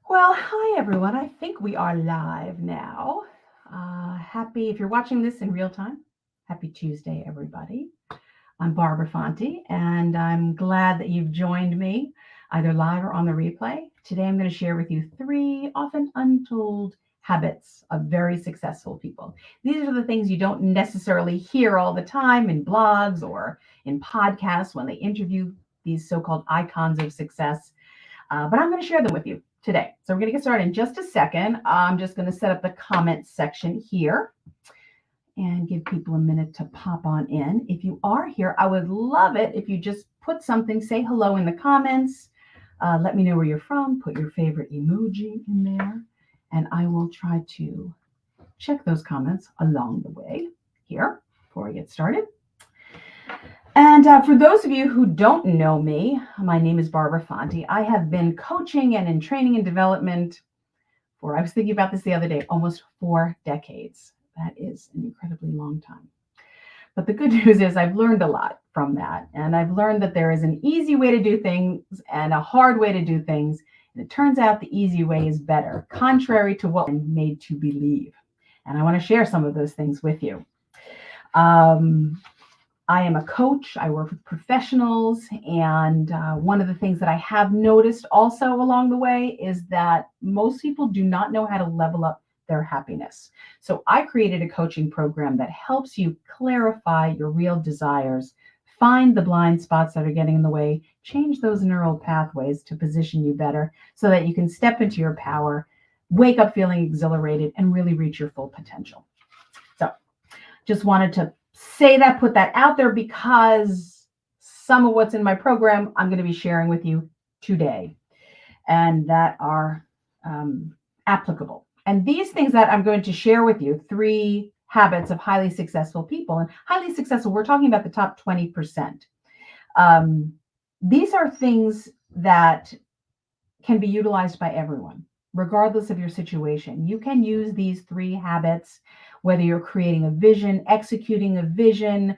Well, hi everyone. I think we are live now. If you're watching this in real time, happy Tuesday, everybody. I'm Barbara Fonte, and I'm glad that you've joined me either live or on the replay. Today, I'm going to share with you three often untold habits of very successful people. These are the things you don't necessarily hear all the time in blogs or in podcasts when they interview these so called icons of success. But I'm going to share them with you today. So we're going to get started in just a second. I'm just going to set up the comments section here and give people a minute to pop on in. If you are here, I would love it if you just put something, say hello in the comments. Let me know where you're from. Put your favorite emoji in there. And I will try to check those comments along the way here before we get started. And for those of you who don't know me, my name is Barbara Fonte. I have been coaching and in training and development I was thinking about this the other day, almost 4 decades. That is an incredibly long time. But the good news is I've learned a lot from that. And I've learned that there is an easy way to do things and a hard way to do things. And it turns out the easy way is better, contrary to what we're made to believe. And I want to share some of those things with you. I am a coach. I work with professionals. And one of the things that I have noticed also along the way is that most people do not know how to level up their happiness. So I created a coaching program that helps you clarify your real desires, find the blind spots that are getting in the way, change those neural pathways to position you better so that you can step into your power, wake up feeling exhilarated, and really reach your full potential. So just wanted to say that, put that out there because some of what's in my program I'm going to be sharing with you today and that are applicable. And these things that I'm going to share with you, 3 habits of highly successful people. And highly successful, we're talking about the top 20%. These are things that can be utilized by everyone, regardless of your situation. You can use these 3 habits, whether you're creating a vision, executing a vision,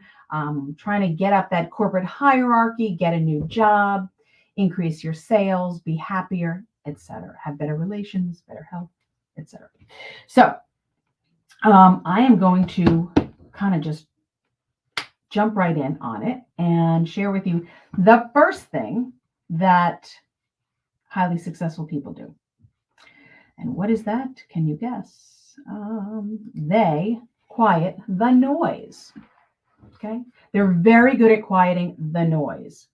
trying to get up that corporate hierarchy, get a new job, increase your sales, be happier, etc., have better relations, better health, etc. So I am going to kind of just jump right in on it and share with you the first thing that highly successful people do. And what is that? Can you guess? They quiet the noise. Okay. They're very good at quieting the noise.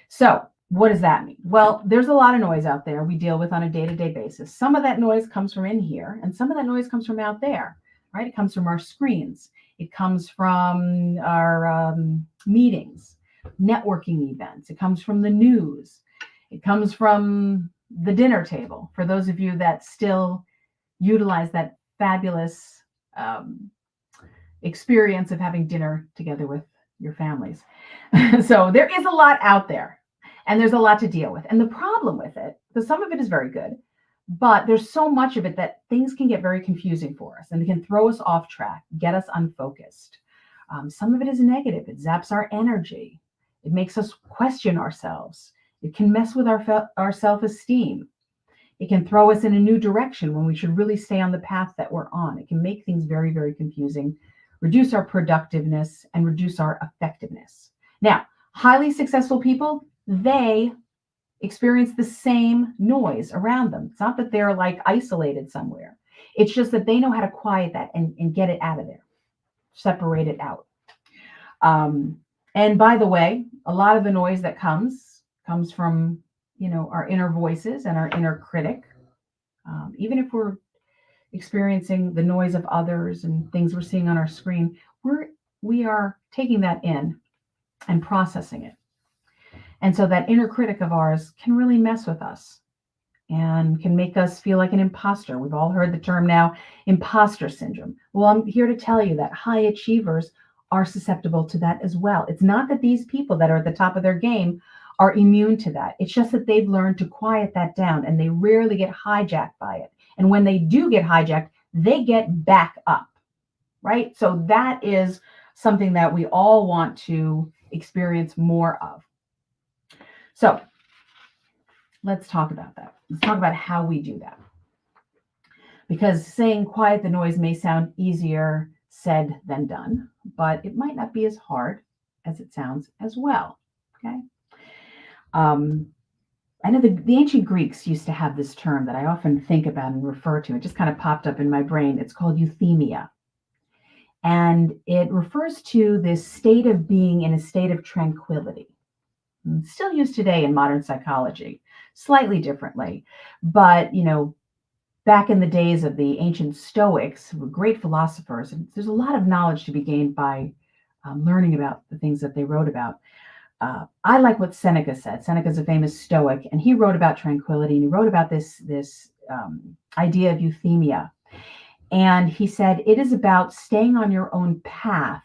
So what does that mean? Well, there's a lot of noise out there we deal with on a day-to-day basis. Some of that noise comes from in here, and some of that noise comes from out there, right? It comes from our screens. It comes from our meetings, networking events. It comes from the news. It comes from the dinner table, for those of you that still utilize that fabulous experience of having dinner together with your families. So there is a lot out there and there's a lot to deal with. And the problem with it, because some of it is very good, but there's so much of it that things can get very confusing for us and it can throw us off track, get us unfocused. Some of it is negative. It zaps our energy. It makes us question ourselves. It can mess with our self-esteem. It can throw us in a new direction when we should really stay on the path that we're on. It can make things very, very confusing, reduce our productiveness, and reduce our effectiveness. Now, highly successful people, they experience the same noise around them. It's not that they're like isolated somewhere. It's just that they know how to quiet that and get it out of there, separate it out. And by the way, a lot of the noise that comes from, our inner voices and our inner critic. Even if we're experiencing the noise of others and things we're seeing on our screen, we are taking that in and processing it. And so that inner critic of ours can really mess with us and can make us feel like an imposter. We've all heard the term now, imposter syndrome. Well, I'm here to tell you that high achievers are susceptible to that as well. It's not that these people that are at the top of their game are immune to that. It's just that they've learned to quiet that down and they rarely get hijacked by it. And when they do get hijacked, they get back up, right? So that is something that we all want to experience more of. So Let's talk about that. Let's talk about how we do that. Because saying quiet the noise may sound easier said than done, but it might not be as hard as it sounds as well. Okay. Um, I know the ancient Greeks used to have this term that I often think about and refer to. It just kind of popped up in my brain. It's called euthymia. And it refers to this state of being in a state of tranquility. It's still used today in modern psychology, slightly differently. But, back in the days of the ancient Stoics, who were great philosophers, and there's a lot of knowledge to be gained by learning about the things that they wrote about. I like what Seneca said. Seneca's a famous Stoic, and he wrote about tranquility, and he wrote about this idea of euthymia. And he said, it is about staying on your own path,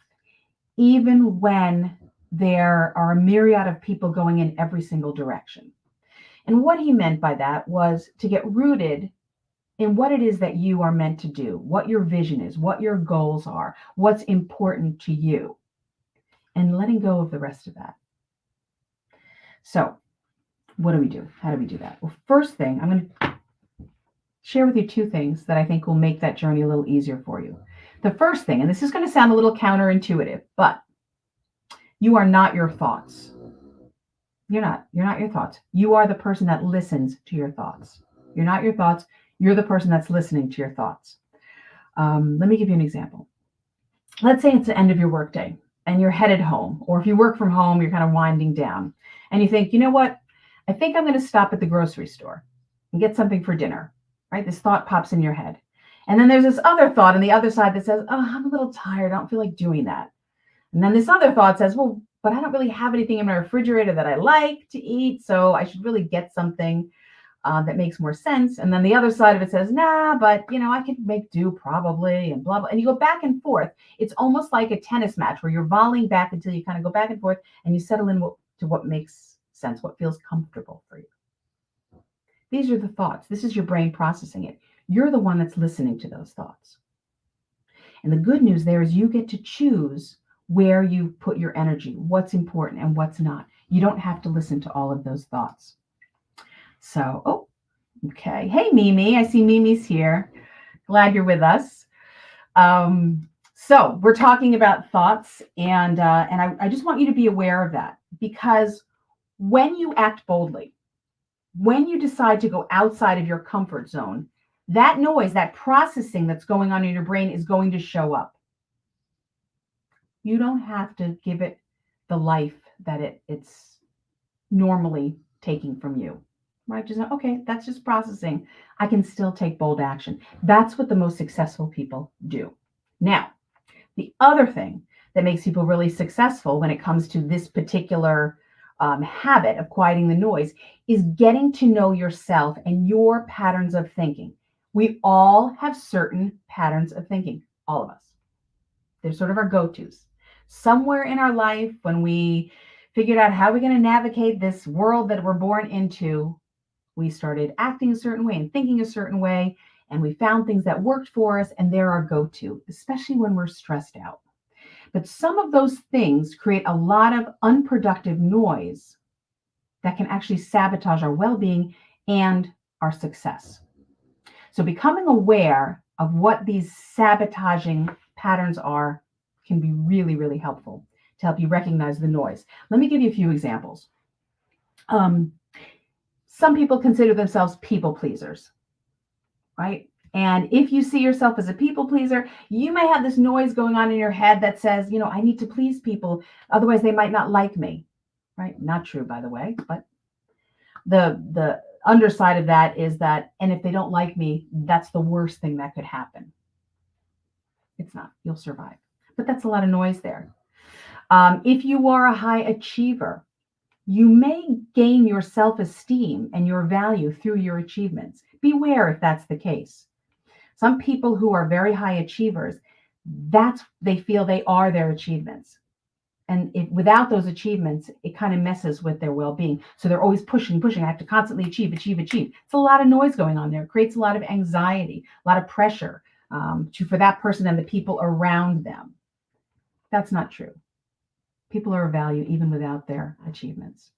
even when there are a myriad of people going in every single direction. And what he meant by that was to get rooted in what it is that you are meant to do, what your vision is, what your goals are, what's important to you, and letting go of the rest of that. So, what do we do? How do we do that? Well, first thing, I'm going to share with you two things that I think will make that journey a little easier for you. The first thing, and this is going to sound a little counterintuitive, but you are not your thoughts. You're not your thoughts. You are the person that listens to your thoughts. You're not your thoughts. You're the person that's listening to your thoughts. Let me give you an example. Let's say it's the end of your workday and you're headed home, or if you work from home, you're kind of winding down and you think, you know what? I think I'm going to stop at the grocery store and get something for dinner, right? This thought pops in your head. And then there's this other thought on the other side that says, oh, I'm a little tired. I don't feel like doing that. And then this other thought says, well, but I don't really have anything in my refrigerator that I like to eat, so I should really get something that makes more sense. And then the other side of it says, nah, but I could make do probably, and blah, blah. And you go back and forth. It's almost like a tennis match where you're volleying back until you kind of go back and forth and you settle in to what makes sense, what feels comfortable for you. These are the thoughts. This is your brain processing it. You're the one that's listening to those thoughts. And the good news there is you get to choose where you put your energy, what's important and what's not. You don't have to listen to all of those thoughts. So, okay. Hey, Mimi. I see Mimi's here. Glad you're with us. So we're talking about thoughts, and I just want you to be aware of that, because when you act boldly, when you decide to go outside of your comfort zone, that noise, that processing that's going on in your brain is going to show up. You don't have to give it the life that it's normally taking from you. Right? Just okay, that's just processing. I can still take bold action. That's what the most successful people do. Now, the other thing that makes people really successful when it comes to this particular habit of quieting the noise is getting to know yourself and your patterns of thinking. We all have certain patterns of thinking, all of us. They're sort of our go-tos. Somewhere in our life, when we figured out how we're going to navigate this world that we're born into, we started acting a certain way and thinking a certain way, and we found things that worked for us, and they're our go-to, especially when we're stressed out. But some of those things create a lot of unproductive noise that can actually sabotage our well-being and our success. So becoming aware of what these sabotaging patterns are can be really, really helpful to help you recognize the noise. Let me give you a few examples. Some people consider themselves people pleasers, right? And if you see yourself as a people pleaser, you may have this noise going on in your head that says, I need to please people, otherwise they might not like me, right? Not true, by the way, but the underside of that is that, and if they don't like me, that's the worst thing that could happen. It's not. You'll survive. But that's a lot of noise there. If you are a high achiever, you may gain your self-esteem and your value through your achievements. Beware if that's the case. Some people who are very high achievers, they feel they are their achievements. And without those achievements, it kind of messes with their well-being. So they're always pushing. I have to constantly achieve. It's a lot of noise going on there. It creates a lot of anxiety, a lot of pressure for that person and the people around them. That's not true. People are of value even without their achievements.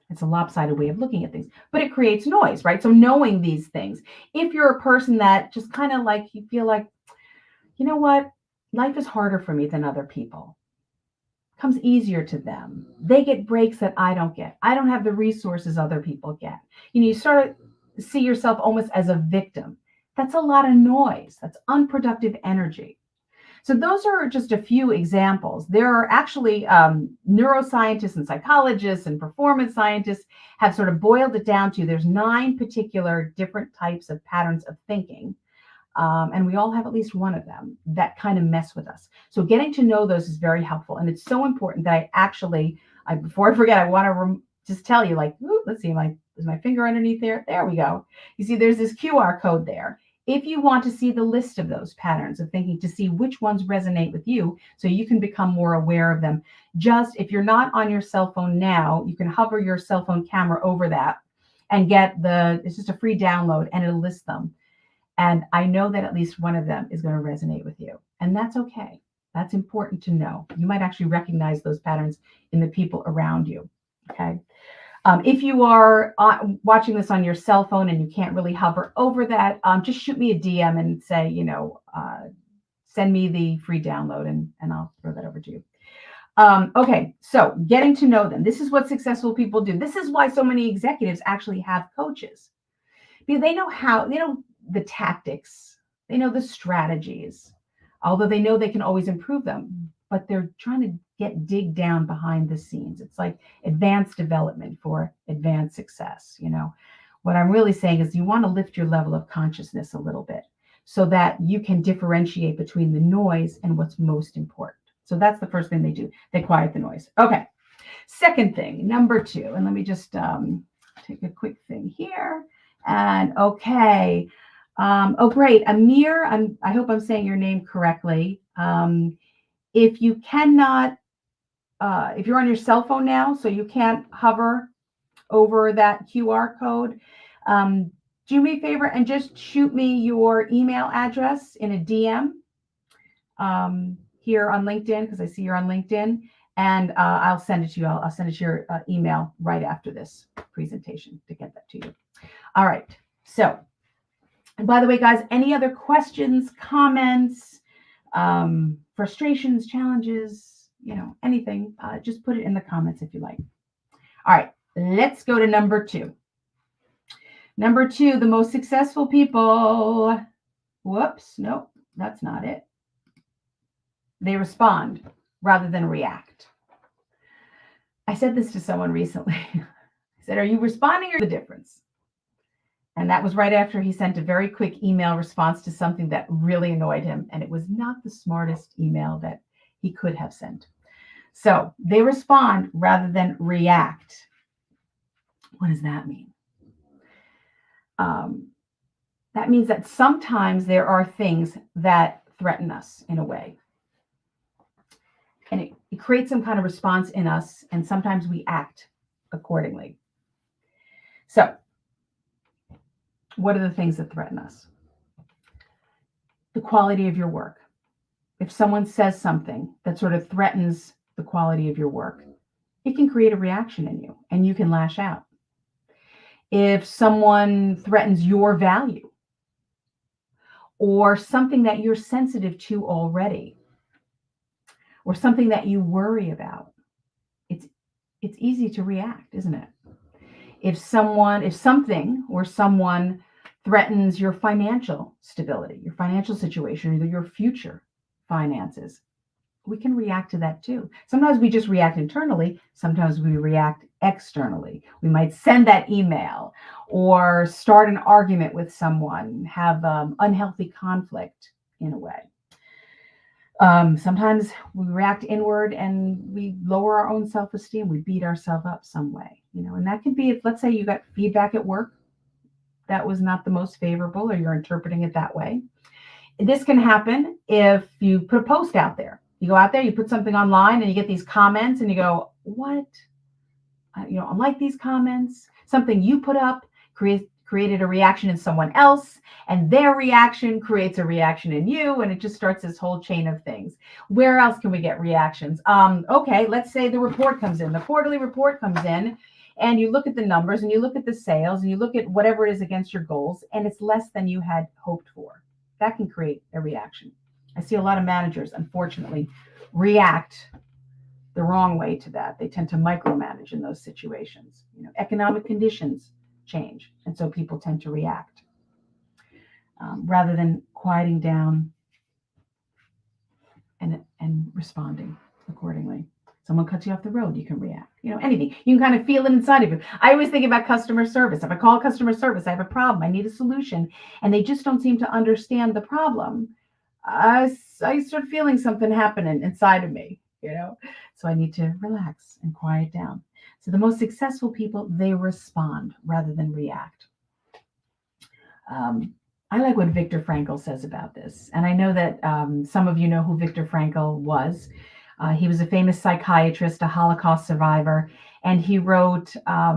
It's a lopsided way of looking at things, but it creates noise, right? So knowing these things, if you're a person that just kind of like, you feel like, you know what, life is harder for me than other people, comes easier to them. They get breaks that I don't get. I don't have the resources other people get. You start to see yourself almost as a victim. That's a lot of noise. That's unproductive energy. So those are just a few examples. There are actually neuroscientists and psychologists and performance scientists have sort of boiled it down to there's 9 particular different types of patterns of thinking. And we all have at least one of them that kind of mess with us. So getting to know those is very helpful. And it's so important that before I forget, I want to just tell you, like, let's see, is my finger underneath there? There we go. You see, there's this QR code there. If you want to see the list of those patterns of thinking, to see which ones resonate with you, so you can become more aware of them, if you're not on your cell phone now, you can hover your cell phone camera over that and it's just a free download, and it'll list them. And I know that at least one of them is going to resonate with you. And that's okay. That's important to know. You might actually recognize those patterns in the people around you. Okay. If you are watching this on your cell phone and you can't really hover over that, just shoot me a DM and say, send me the free download and I'll throw that over to you. Okay, so getting to know them. This is what successful people do. This is why so many executives actually have coaches. Because they know the tactics, they know the strategies, although they know they can always improve them, but they're trying to dig down behind the scenes. It's like advanced development for advanced success. What I'm really saying is you want to lift your level of consciousness a little bit so that you can differentiate between the noise and what's most important. So that's the first thing they do. They quiet the noise. Okay. Second thing, number 2, and let me just take a quick thing here. And okay. Great. Amir, I hope I'm saying your name correctly. If you cannot, if you're on your cell phone now, so you can't hover over that QR code, do me a favor and just shoot me your email address in a DM here on LinkedIn, because I see you're on LinkedIn, and I'll send it to you. I'll send it to your email right after this presentation to get that to you. All right. So, and by the way, guys, any other questions, comments, frustrations, challenges, anything, just put it in the comments if you like. All right, let's go to number 2. Number 2, the most successful people. Whoops, nope, that's not it. They respond rather than react. I said this to someone recently. I said, are you responding or the difference? And that was right after he sent a very quick email response to something that really annoyed him. And it was not the smartest email that he could have sent. So they respond rather than react. What does that mean? That means that sometimes there are things that threaten us in a way. And it creates some kind of response in us. And sometimes we act accordingly. So what are the things that threaten us? The quality of your work. If someone says something that sort of threatens the quality of your work, it can create a reaction in you and you can lash out. If someone threatens your value or something that you're sensitive to already, or something that you worry about, it's easy to react, isn't it? If something or someone threatens your financial stability, your financial situation, or your future finances, we can react to that too. Sometimes we just react internally. Sometimes we react externally. We might send that email or start an argument with someone, have unhealthy conflict in a way. Sometimes we react inward and we lower our own self-esteem. We beat ourselves up some way, and that could be if, let's say, you got feedback at work that was not the most favorable, or you're interpreting it that way. This can happen if you put a post out there. You go out there, you put something online, and you get these comments, and you go, "What? I don't like these comments." Something you put up created a reaction in someone else, and their reaction creates a reaction in you, and it just starts this whole chain of things. Where else can we get reactions? Okay, let's say the report comes in, the quarterly report comes in, and you look at the numbers and you look at the sales and you look at whatever it is against your goals, and it's less than you had hoped for. That can create a reaction. I see a lot of managers, unfortunately, react the wrong way to that. They tend to micromanage in those situations. Economic conditions change, and so people tend to react rather than quieting down and responding accordingly. Someone cuts you off the road, you can react. Anything. You can kind of feel it inside of you. I always think about customer service. If I call customer service, I have a problem, I need a solution, and they just don't seem to understand the problem. I start feeling something happening inside of me, So I need to relax and quiet down. So the most successful people, they respond rather than react. I like what Viktor Frankl says about this. And I know that some of you know who Viktor Frankl was. He was a famous psychiatrist, a Holocaust survivor, and he wrote, I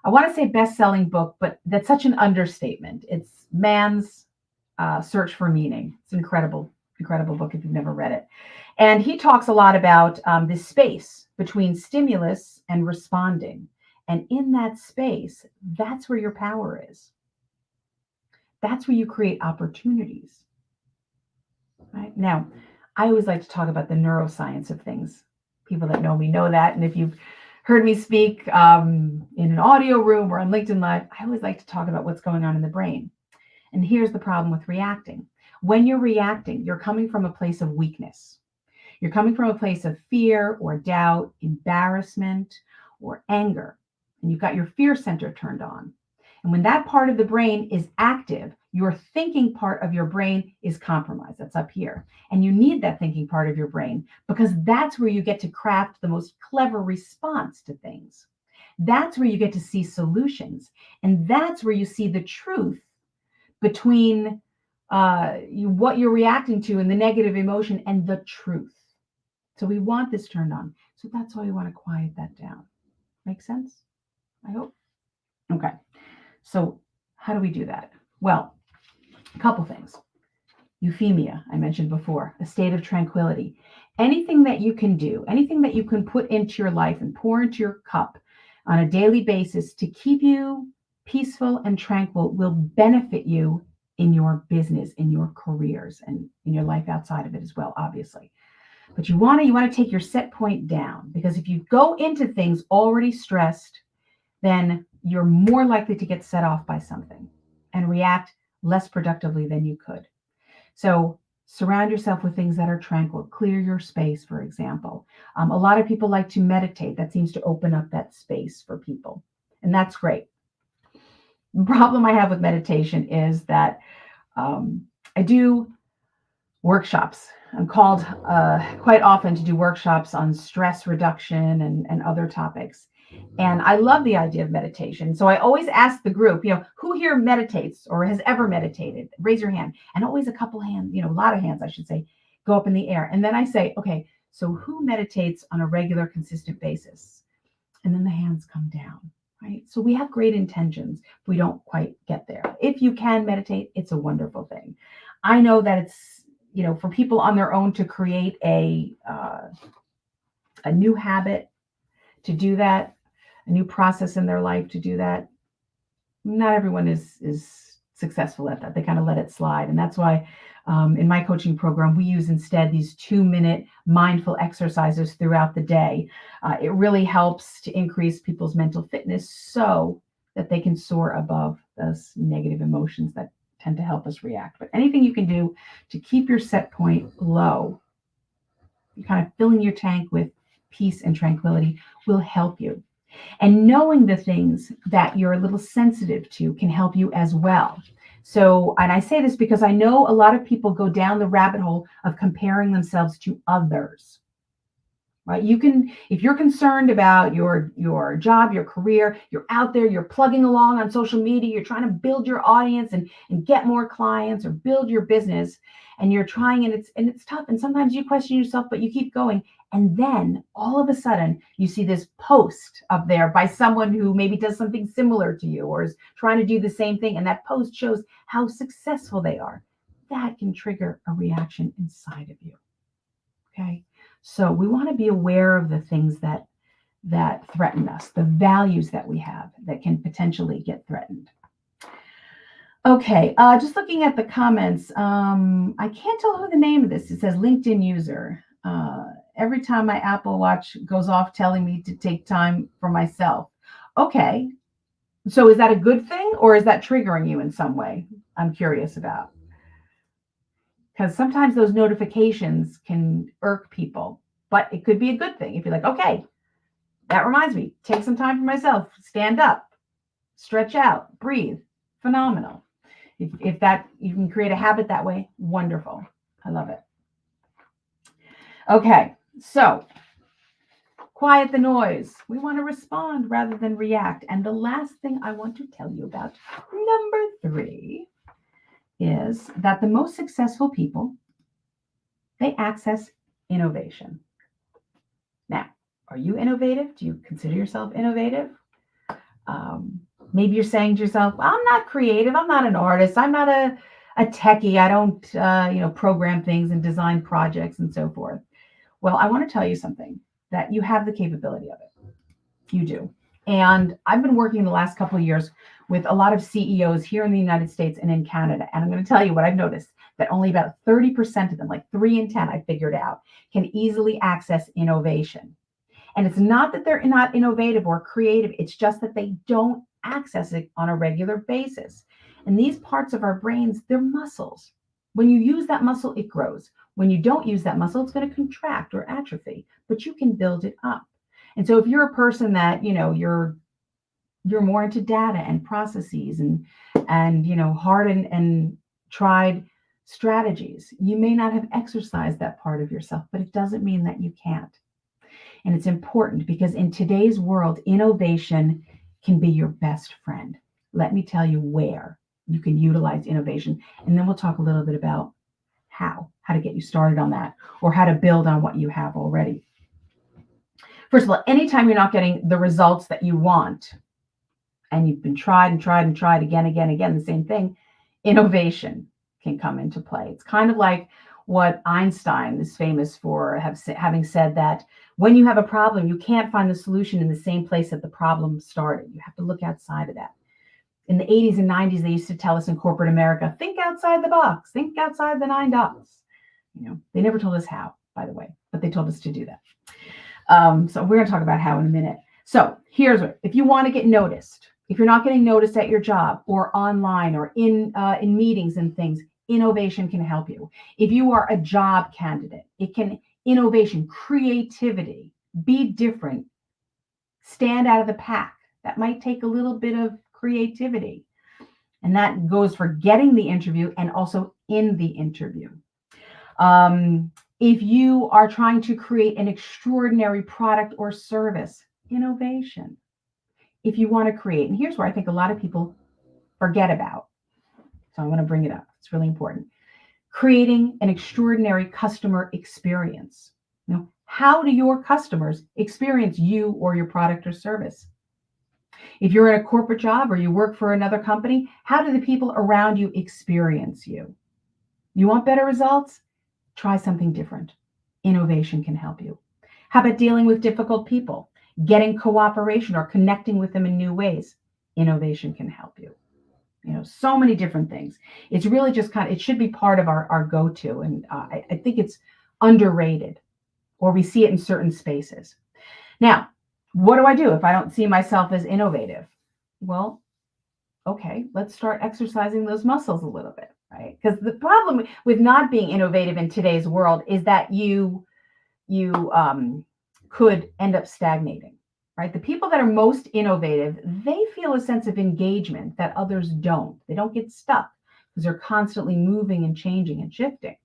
want to say best-selling book, but that's such an understatement. It's Man's Search for Meaning. It's an incredible book if you've never read it. And he talks a lot about this space between stimulus and responding. And in that space, that's where your power is. That's where you create opportunities. Right? Now, I always like to talk about the neuroscience of things. People that know me know that. And if you've heard me speak in an audio room or on LinkedIn Live, I always like to talk about what's going on in the brain. And here's the problem with reacting. When you're reacting, you're coming from a place of weakness. You're coming from a place of fear or doubt, embarrassment, or anger. And you've got your fear center turned on. And when that part of the brain is active, your thinking part of your brain is compromised. That's up here. And you need that thinking part of your brain because that's where you get to craft the most clever response to things. That's where you get to see solutions. And that's where you see the truth between what you're reacting to and the negative emotion and the truth. So we want this turned on. So that's why we want to quiet that down. Make sense? I hope. Okay. So how do we do that? Well, a couple things. Euphemia, I mentioned before, a state of tranquility. Anything that you can do, anything that you can put into your life and pour into your cup on a daily basis to keep you peaceful and tranquil will benefit you in your business, in your careers, and in your life outside of it as well, obviously. But you want to take your set point down, because if you go into things already stressed, then you're more likely to get set off by something and react less productively than you could. So surround yourself with things that are tranquil. Clear your space, for example. A lot of people like to meditate. That seems to open up that space for people. And that's great. The problem I have with meditation is that I do workshops. I'm called quite often to do workshops on stress reduction and other topics. And I love the idea of meditation. So I always ask the group, who here meditates or has ever meditated? Raise your hand. And always a couple hands, a lot of hands, I should say, go up in the air. And then I say, okay, so who meditates on a regular, consistent basis? And then the hands come down, right? So we have great intentions. We don't quite get there. If you can meditate, it's a wonderful thing. I know that it's, for people on their own to create a new habit to do that, a new process in their life to do that. Not everyone is successful at that. They kind of let it slide. And that's why in my coaching program, we use instead these 2-minute mindful exercises throughout the day. It really helps to increase people's mental fitness so that they can soar above those negative emotions that tend to help us react. But anything you can do to keep your set point low, you're kind of filling your tank with peace and tranquility, will help you. And knowing the things that you're a little sensitive to can help you as well. So, and I say this because I know a lot of people go down the rabbit hole of comparing themselves to others. Right? You can, if you're concerned about your job, your career, you're out there, you're plugging along on social media, you're trying to build your audience and get more clients or build your business, and you're trying and it's tough. And sometimes you question yourself, but you keep going. And then all of a sudden you see this post up there by someone who maybe does something similar to you or is trying to do the same thing. And that post shows how successful they are. That can trigger a reaction inside of you. Okay. So we want to be aware of the things that that threaten us, the values that we have that can potentially get threatened. Okay, just looking at the comments, I can't tell who the name of this. It says LinkedIn user. Every time my Apple Watch goes off telling me to take time for myself. Okay, so is that a good thing or is that triggering you in some way? I'm curious about. Because sometimes those notifications can irk people, but it could be a good thing if you're like, okay, that reminds me, take some time for myself, stand up, stretch out, breathe. Phenomenal. If that you can create a habit that way, wonderful. I love it. Okay, so quiet the noise. We want to respond rather than react. And the last thing I want to tell you about, number 3, is that the most successful people, they access innovation. Now, are you innovative? Do you consider yourself innovative? Maybe you're saying to yourself, I'm not creative. I'm not an artist. I'm not a techie. I don't, program things and design projects and so forth. Well, I want to tell you something, that you have the capability of it. You do. And I've been working the last couple of years with a lot of CEOs here in the United States and in Canada. And I'm going to tell you what I've noticed, that only about 30% of them, like 3 in 10, I figured out, can easily access innovation. And it's not that they're not innovative or creative. It's just that they don't access it on a regular basis. And these parts of our brains, they're muscles. When you use that muscle, it grows. When you don't use that muscle, it's going to contract or atrophy, but you can build it up. And so if you're a person that, you're more into data and processes and hard and tried strategies, you may not have exercised that part of yourself, but it doesn't mean that you can't. And it's important because in today's world, innovation can be your best friend. Let me tell you where you can utilize innovation. And then we'll talk a little bit about how to get you started on that, or how to build on what you have already. First of all, anytime you're not getting the results that you want, and you've been tried again, the same thing, innovation can come into play. It's kind of like what Einstein is famous for having said, that when you have a problem, you can't find the solution in the same place that the problem started. You have to look outside of that. In the 80s and 90s, they used to tell us in corporate America, think outside the box, think outside the 9 dots. They never told us how, by the way, but they told us to do that. So we're going to talk about how in a minute. So here's what, if you want to get noticed, if you're not getting noticed at your job or online or in meetings and things, innovation can help you. If you are a job candidate, innovation, creativity, be different, stand out of the pack. That might take a little bit of creativity. And that goes for getting the interview and also in the interview. If you are trying to create an extraordinary product or service, innovation. If you want to create, and here's where I think a lot of people forget about, so I'm going to bring it up. It's really important. Creating an extraordinary customer experience. How do your customers experience you or your product or service? If you're in a corporate job or you work for another company, how do the people around you experience you? You want better results? Try something different. Innovation can help you. How about dealing with difficult people? Getting cooperation or connecting with them in new ways? Innovation can help you. So many different things. It's really just it should be part of our go-to. And I think it's underrated, or we see it in certain spaces. Now, what do I do if I don't see myself as innovative? Well, okay, let's start exercising those muscles a little bit, right? Because the problem with not being innovative in today's world is that you could end up stagnating, right? The people that are most innovative, they feel a sense of engagement that others don't. They don't get stuck because they're constantly moving and changing and shifting.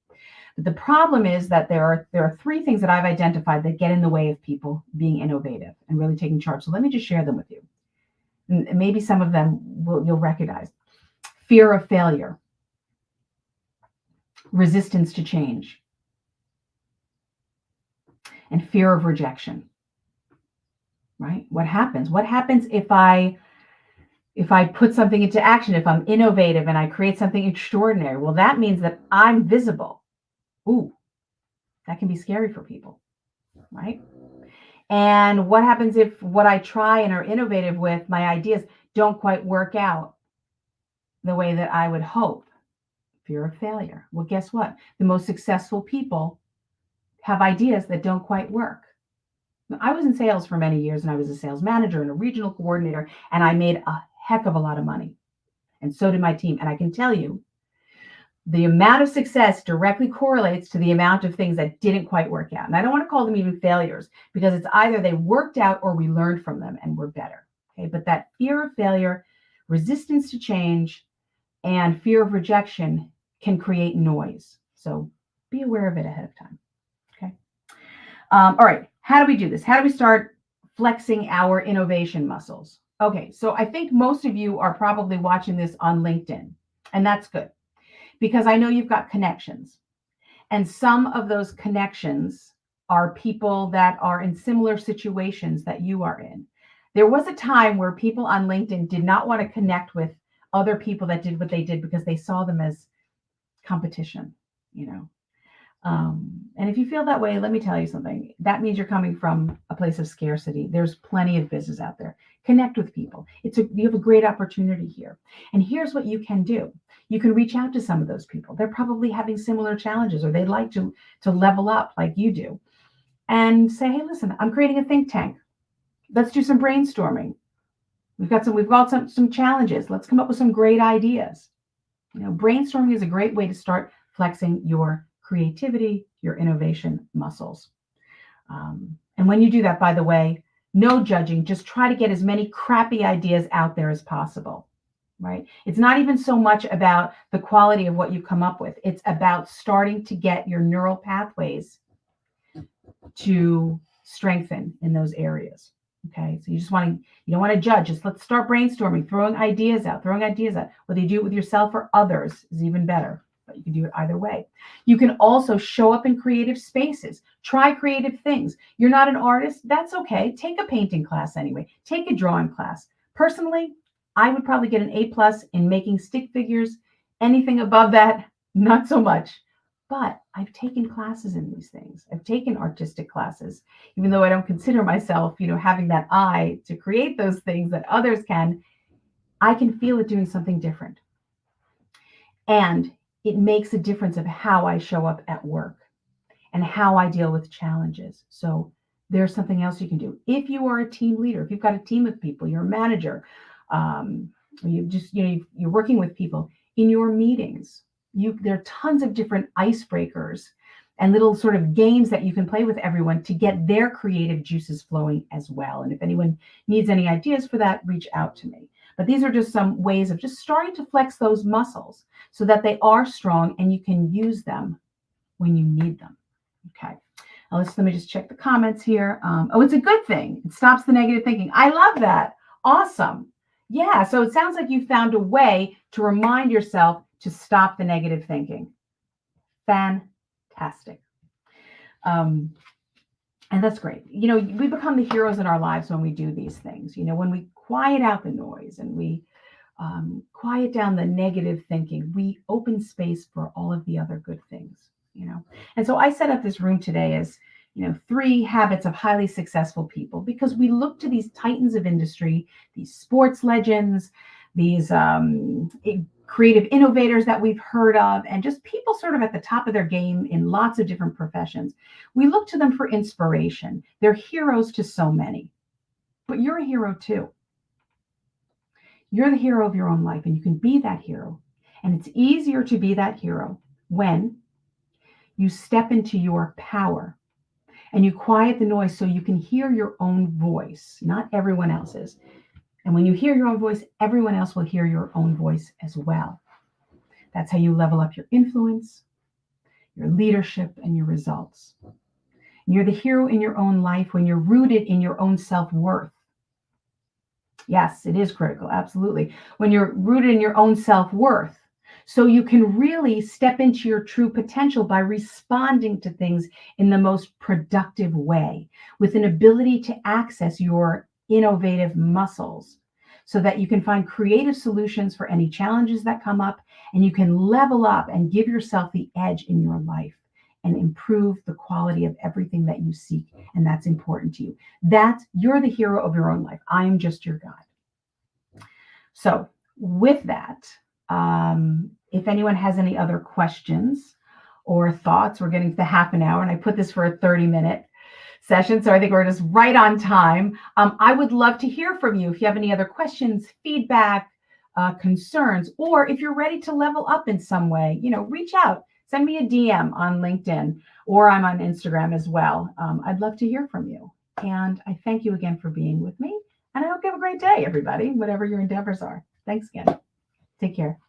But the problem is that there are 3 things that I've identified that get in the way of people being innovative and really taking charge. So let me just share them with you. And maybe some of them you'll recognize. Fear of failure, resistance to change, and fear of rejection. Right? What happens? What happens if I put something into action, if I'm innovative and I create something extraordinary? Well, that means that I'm visible. Ooh, that can be scary for people, right? And what happens if what I try and are innovative with, my ideas, don't quite work out the way that I would hope? Fear of failure. Well, guess what? The most successful people have ideas that don't quite work. I was in sales for many years, and I was a sales manager and a regional coordinator, and I made a heck of a lot of money. And so did my team. And I can tell you, the amount of success directly correlates to the amount of things that didn't quite work out. And I don't want to call them even failures, because it's either they worked out or we learned from them and we're better. Okay. But that fear of failure, resistance to change, and fear of rejection can create noise. So be aware of it ahead of time. Okay. All right. How do we do this? How do we start flexing our innovation muscles? Okay. So I think most of you are probably watching this on LinkedIn, and that's good, because I know you've got connections. And some of those connections are people that are in similar situations that you are in. There was a time where people on LinkedIn did not want to connect with other people that did what they did because they saw them as competition, you know. And if you feel that way, let me tell you something. That means you're coming from a place of scarcity. There's plenty of business out there. Connect with people. You have a great opportunity here. And here's what you can do. You can reach out to some of those people. They're probably having similar challenges, or they'd like to level up like you do. And say, hey, listen, I'm creating a think tank. Let's do some brainstorming. We've got some challenges. Let's come up with some great ideas. You know, brainstorming is a great way to start flexing your creativity, your innovation muscles. And when you do that, by the way, no judging, just try to get as many crappy ideas out there as possible, right? It's not even so much about the quality of what you come up with. It's about starting to get your neural pathways to strengthen in those areas. Okay. So you don't want to judge. Just let's start brainstorming, throwing ideas out. Whether you do it with yourself or others is even better, but you can do it either way. You can also show up in creative spaces, try creative things. You're not an artist. That's okay. Take a painting class anyway. Take a drawing class. Personally, I would probably get an A+ in making stick figures. Anything above that, not so much. But I've taken classes in these things. I've taken artistic classes, even though I don't consider myself, having that eye to create those things that others can. I can feel it doing something different. And it makes a difference of how I show up at work and how I deal with challenges. So there's something else you can do. If you are a team leader, if you've got a team of people, you're a manager, you're working with people in your meetings. There are tons of different icebreakers and little sort of games that you can play with everyone to get their creative juices flowing as well. And if anyone needs any ideas for that, reach out to me. But these are just some ways of just starting to flex those muscles so that they are strong and you can use them when you need them. Okay. Now let me just check the comments here. It's a good thing. It stops the negative thinking. I love that. Awesome. Yeah. So it sounds like you found a way to remind yourself to stop the negative thinking. Fantastic. And that's great. We become the heroes in our lives when we do these things. When we quiet out the noise and we quiet down the negative thinking, we open space for all of the other good things, And so I set up this room today as, 3 habits of highly successful people, because we look to these titans of industry, these sports legends, these creative innovators that we've heard of, and just people sort of at the top of their game in lots of different professions. We look to them for inspiration. They're heroes to so many, but you're a hero too. You're the hero of your own life, and you can be that hero. And it's easier to be that hero when you step into your power and you quiet the noise so you can hear your own voice, not everyone else's. And when you hear your own voice, everyone else will hear your own voice as well. That's how you level up your influence, your leadership, and your results. And you're the hero in your own life when you're rooted in your own self-worth. Yes, it is critical. Absolutely. When you're rooted in your own self-worth, so you can really step into your true potential by responding to things in the most productive way, with an ability to access your innovative muscles so that you can find creative solutions for any challenges that come up, and you can level up and give yourself the edge in your life and improve the quality of everything that you seek. And that's important to you. You're the hero of your own life. I am just your guide. So with that, if anyone has any other questions or thoughts, we're getting to the half an hour, and I put this for a 30-minute session, so I think we're just right on time. I would love to hear from you if you have any other questions, feedback, concerns, or if you're ready to level up in some way, reach out, send me a DM on LinkedIn, or I'm on Instagram as well. I'd love to hear from you. And I thank you again for being with me. And I hope you have a great day, everybody, whatever your endeavors are. Thanks again. Take care.